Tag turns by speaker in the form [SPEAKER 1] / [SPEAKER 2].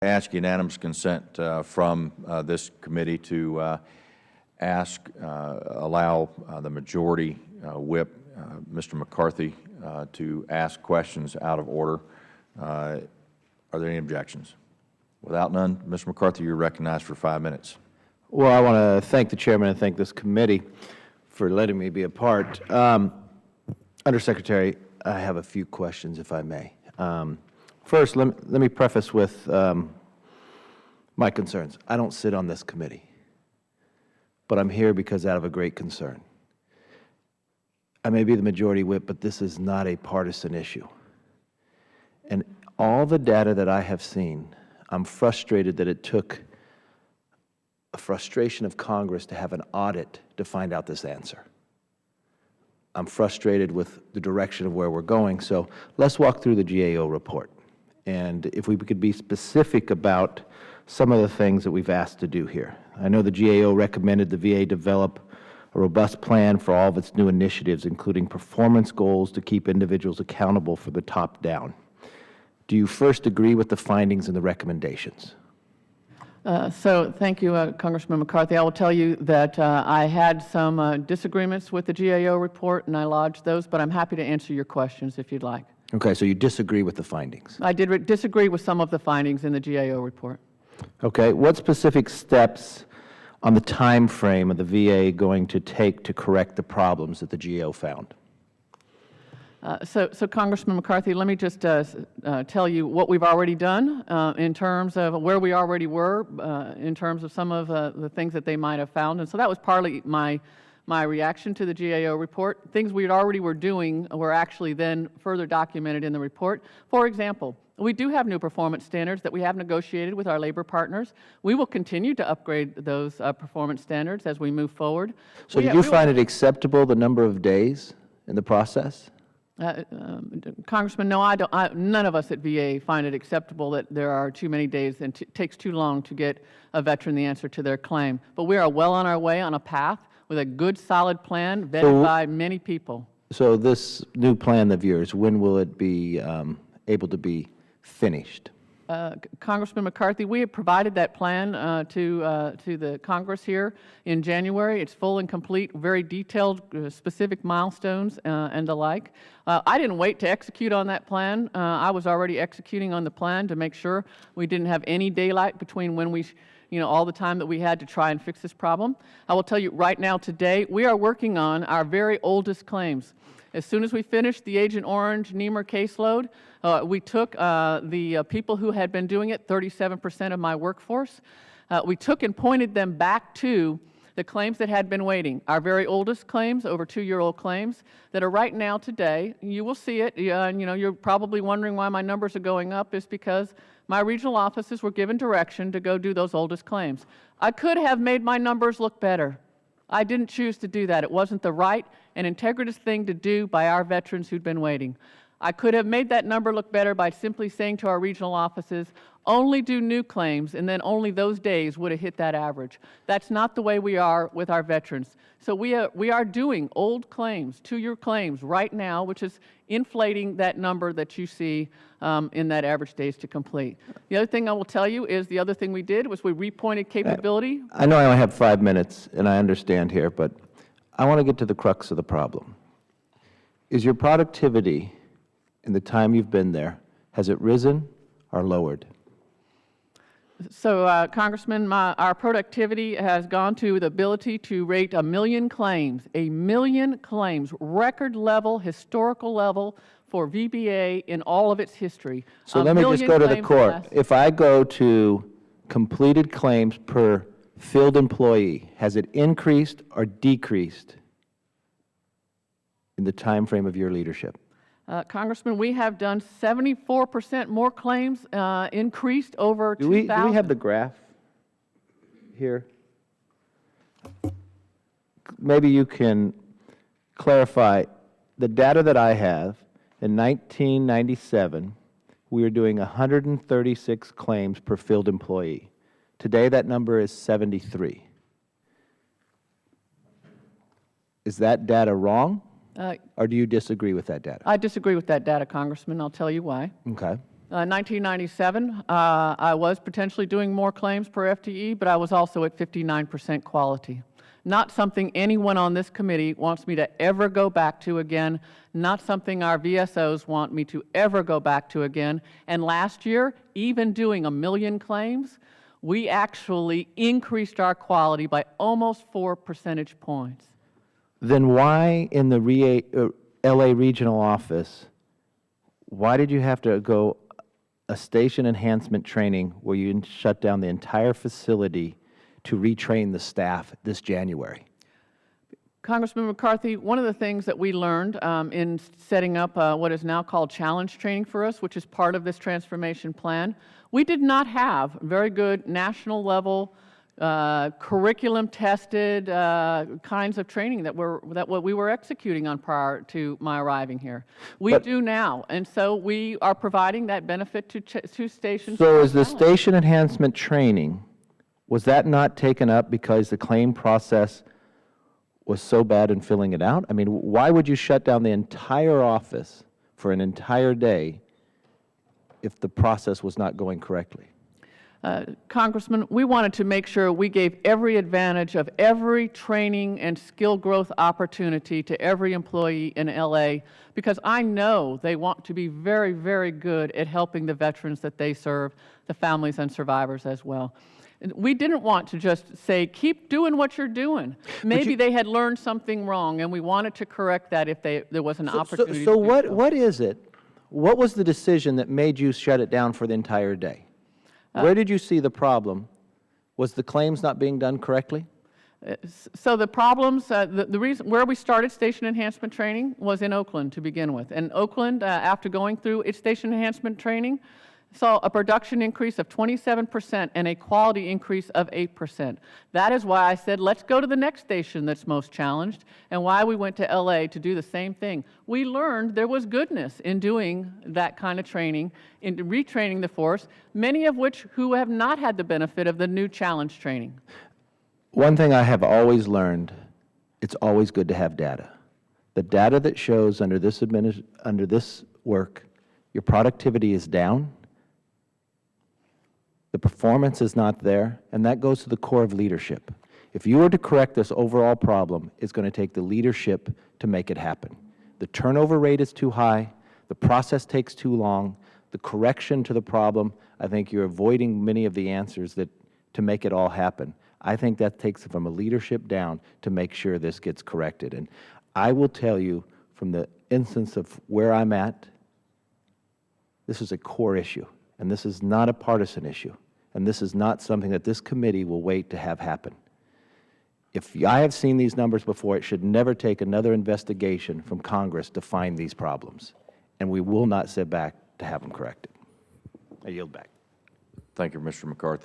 [SPEAKER 1] I ask unanimous consent from this committee to allow the majority whip, Mr. McCarthy, to ask questions out of order. Are there any objections? Without none, Mr. McCarthy, you are recognized for 5 minutes.
[SPEAKER 2] Well, I want to thank the Chairman and thank this committee for letting me be a part. Undersecretary, I have a few questions, if I may. First, let me preface with my concerns. I don't sit on this committee, but I'm here because out of a great concern. I may be the majority whip, but this is not a partisan issue. And all the data that I have seen, I'm frustrated that it took a frustration of Congress to have an audit to find out this answer. I'm frustrated with the direction of where we're going, so let's walk through the GAO report. And if we could be specific about some of the things that we've asked to do here. I know the GAO recommended the VA develop a robust plan for all of its new initiatives, including performance goals to keep individuals accountable for the top down. Do you first agree with the findings and the recommendations?
[SPEAKER 3] So thank you, Congressman McCarthy. I will tell you that I had some disagreements with the GAO report, and I lodged those, but I'm happy to answer your questions if you'd like.
[SPEAKER 2] Okay, so you disagree with the findings?
[SPEAKER 3] I did disagree with some of the findings in the GAO report. Okay.
[SPEAKER 2] What specific steps on the time frame of the VA going to take to correct the problems that the GAO found?
[SPEAKER 3] So Congressman McCarthy, let me just tell you what we've already done in terms of where we already were, in terms of some of the things that they might have found. And so that was partly my reaction to the GAO report. Things we already were doing were actually then further documented in the report. For example, we do have new performance standards that we have negotiated with our labor partners. We will continue to upgrade those performance standards as we move forward.
[SPEAKER 2] So do you find it acceptable, the number of days in the process?
[SPEAKER 3] Congressman, no, I don't. None of us at VA find it acceptable that there are too many days and it takes too long to get a veteran the answer to their claim. But we are well on our way on a path with a good, solid plan vetted by many people.
[SPEAKER 2] So this new plan of yours, when will it be able to be finished?
[SPEAKER 3] Congressman McCarthy, we have provided that plan to the Congress here in January. It's full and complete, very detailed, specific milestones and the like. I didn't wait to execute on that plan. I was already executing on the plan to make sure we didn't have any daylight between when we all the time that we had to try and fix this problem. I will tell you right now today, we are working on our very oldest claims. As soon as we finished the Agent Orange NEMR caseload, we took the people who had been doing it, 37% of my workforce, we took and pointed them back to the claims that had been waiting, our very oldest claims, over 2-year-old claims, that are right now today. You will see it, and you're probably wondering why my numbers are going up. Is because my regional offices were given direction to go do those oldest claims. I could have made my numbers look better. I didn't choose to do that. It wasn't the right and integritous thing to do by our veterans who'd been waiting. I could have made that number look better by simply saying to our regional offices, only do new claims, and then only those days would have hit that average. That's not the way we are with our veterans. So we are doing old claims, 2-year claims right now, which is inflating that number that you see in that average days to complete. The other thing I will tell you is the other thing we did was we repointed capability.
[SPEAKER 2] I know I only have 5 minutes, and I understand here, but I want to get to the crux of the problem. Is your productivity in the time you've been there, has it risen or lowered?
[SPEAKER 3] So, Congressman, our productivity has gone to the ability to rate 1 million claims, 1 million claims, record level, historical level for VBA in all of its history.
[SPEAKER 2] So let me just go to the court. If I go to completed claims per field employee, has it increased or decreased in the time frame of your leadership?
[SPEAKER 3] Congressman, we have done 74% more claims, increased over 2,000.
[SPEAKER 2] Do we have the graph here? Maybe you can clarify the data that I have. In 1997, we were doing 136 claims per field employee. Today, that number is 73. Is that data wrong? Or do you disagree with that data?
[SPEAKER 3] I disagree with that data, Congressman. I'll tell you why.
[SPEAKER 2] Okay.
[SPEAKER 3] 1997, I was potentially doing more claims per FTE, but I was also at 59% quality. Not something anyone on this committee wants me to ever go back to again, not something our VSOs want me to ever go back to again. And last year, even doing 1 million claims, we actually increased our quality by almost 4 percentage points.
[SPEAKER 2] Then why in the LA regional office, why did you have to go a station enhancement training where you shut down the entire facility to retrain the staff this January?
[SPEAKER 3] Congressman McCarthy, one of the things that we learned in setting up what is now called challenge training for us, which is part of this transformation plan, we did not have very good national level curriculum tested kinds of training that what we were executing on prior to my arriving here. We do now, and so we are providing that benefit to stations.
[SPEAKER 2] So is the station enhancement training, was that not taken up because the claim process was so bad in filling it out? I mean, why would you shut down the entire office for an entire day if the process was not going correctly?
[SPEAKER 3] Congressman, we wanted to make sure we gave every advantage of every training and skill growth opportunity to every employee in LA, because I know they want to be very, very good at helping the veterans that they serve, the families and survivors as well. We didn't want to just say, keep doing what you're doing. Maybe they had learned something wrong, and we wanted to correct that if there was an opportunity
[SPEAKER 2] So
[SPEAKER 3] to do so.
[SPEAKER 2] what is it? What was the decision that made you shut it down for the entire day? Where did you see the problem? Was the claims not being done correctly?
[SPEAKER 3] So the problems, the reason where we started station enhancement training was in Oakland to begin with. And Oakland, after going through its station enhancement training, saw a production increase of 27% and a quality increase of 8%. That is why I said, let's go to the next station that's most challenged, and why we went to LA to do the same thing. We learned there was goodness in doing that kind of training, in retraining the force, many of which who have not had the benefit of the new challenge training.
[SPEAKER 2] One thing I have always learned, it's always good to have data. The data that shows under this work, your productivity is down, the performance is not there, and that goes to the core of leadership. If you were to correct this overall problem, it's going to take the leadership to make it happen. The turnover rate is too high, the process takes too long, the correction to the problem, I think you're avoiding many of the answers to make it all happen. I think that takes it from a leadership down to make sure this gets corrected. And I will tell you, from the instance of where I'm at, this is a core issue, and this is not a partisan issue. And this is not something that this committee will wait to have happen. If I have seen these numbers before, it should never take another investigation from Congress to find these problems. And we will not sit back to have them corrected. I yield back.
[SPEAKER 1] Thank you, Mr. McCarthy.